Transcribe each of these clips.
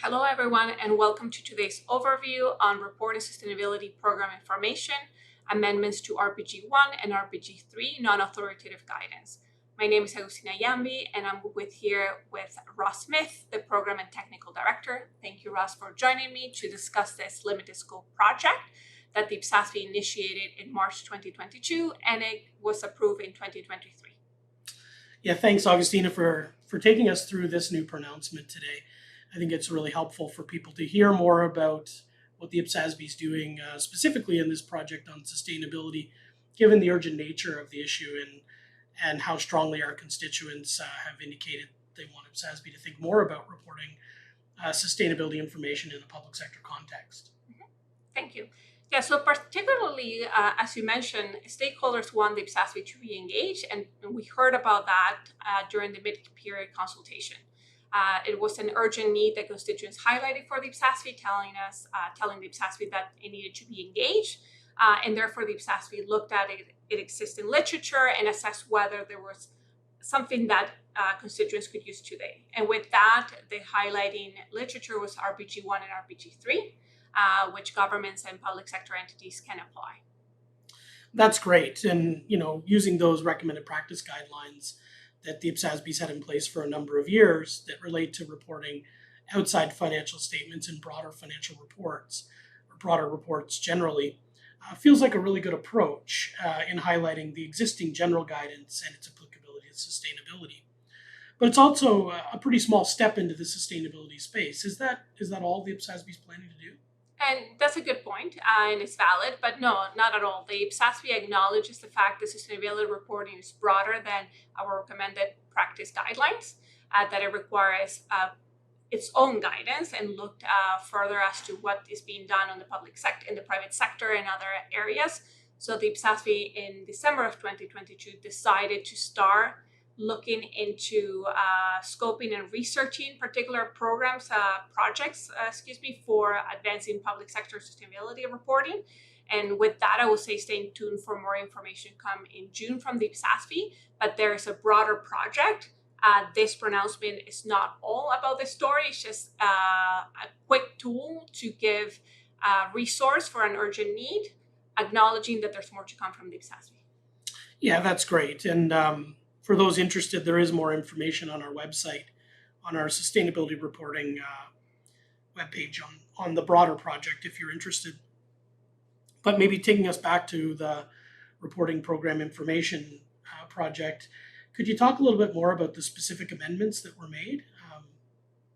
Hello everyone and welcome to today's overview on Reporting Sustainability Program Information, amendments to RPG 1 and RPG 3 Non-Authoritative Guidance. My name is Agustina Llambi and I'm here with Ross Smith, the Program and Technical Director. Thank you, Ross, for joining me to discuss this limited scope project that the IPSASB initiated in March 2022 and it was approved in 2023. Yeah, thanks, Agustina, for taking us through this new pronouncement today. I think it's really helpful for people to hear more about what the IPSASB is doing specifically in this project on sustainability, given the urgent nature of the issue and how strongly our constituents have indicated they want IPSASB to think more about reporting sustainability information in a public sector context. Thank you. Yeah, so particularly, as you mentioned, stakeholders want the IPSASB to be engaged, and we heard about that during the mid-period consultation. It was an urgent need that constituents highlighted for the IPSASB, telling the IPSASB that it needed to be engaged, and therefore the IPSASB looked at it existing literature and assessed whether there was something that constituents could use today. And with that, the highlighting literature was RPG 1 and RPG 3, which governments and public sector entities can apply. That's great, and using those recommended practice guidelines that the IPSASB's had in place for a number of years that relate to reporting outside financial statements and broader financial reports, or broader reports generally, feels like a really good approach in highlighting the existing general guidance and its applicability to sustainability. But it's also a pretty small step into the sustainability space. Is that all the IPSASB is planning to do? And that's a good point, and it's valid, but no, not at all. The IPSASB acknowledges the fact that sustainability reporting is broader than our recommended practice guidelines, that it requires its own guidance and looked further as to what is being done on the public sector, in the private sector, and other areas. So the IPSASB in December of 2022 decided to start looking into scoping and researching particular projects for advancing public sector sustainability reporting. And with that, I will say stay tuned for more information come in June from the IPSASB, but there is a broader project. This pronouncement is not all about the story, it's just a quick tool to give a resource for an urgent need, acknowledging that there's more to come from the IPSASB. Yeah, that's great. And for those interested, there is more information on our website, on our sustainability reporting webpage on the broader project if you're interested. But maybe taking us back to the reporting program information project, could you talk a little bit more about the specific amendments that were made?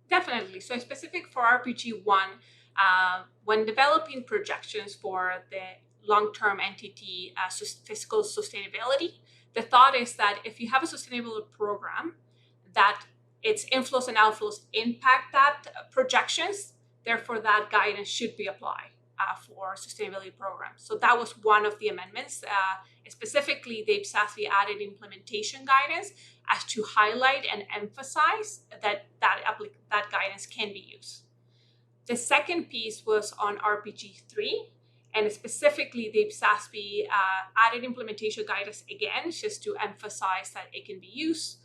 Definitely. So specific for RPG 1, when developing projections for the long-term entity fiscal sustainability, the thought is that if you have a sustainability program, that its inflows and outflows impact that projections, therefore that guidance should be applied for sustainability programs. So that was one of the amendments. Specifically, the IPSASB added implementation guidance as to highlight and emphasize that guidance can be used. The second piece was on RPG 3. And specifically, the IPSASB added implementation guidance again, just to emphasize that it can be used,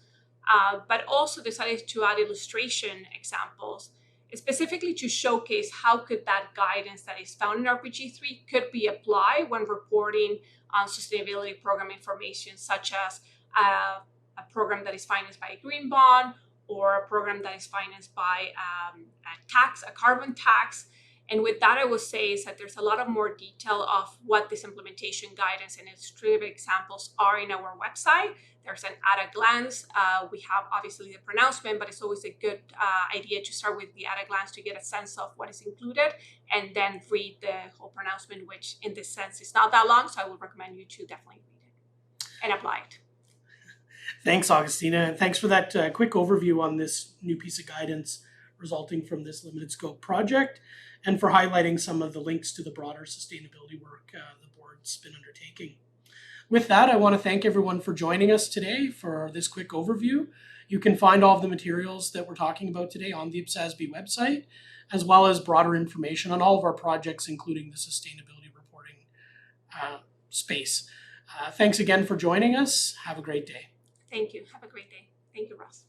but also decided to add illustration examples, specifically to showcase how could that guidance that is found in RPG 3 could be applied when reporting on sustainability program information, such as a program that is financed by a green bond or a program that is financed by a carbon tax. And with that, I will say is that there's a lot of more detail of what this implementation guidance and illustrative examples are in our website. There's an at a glance. We have obviously the pronouncement, but it's always a good idea to start with the at a glance to get a sense of what is included and then read the whole pronouncement, which in this sense is not that long. So I would recommend you to definitely read it and apply it. Thanks, Agustina, and thanks for that quick overview on this new piece of guidance resulting from this limited scope project, and for highlighting some of the links to the broader sustainability work the board's been undertaking. With that, I want to thank everyone for joining us today for this quick overview. You can find all of the materials that we're talking about today on the IPSASB website, as well as broader information on all of our projects, including the sustainability reporting space. Thanks again for joining us. Have a great day. Thank you. Have a great day. Thank you, Ross.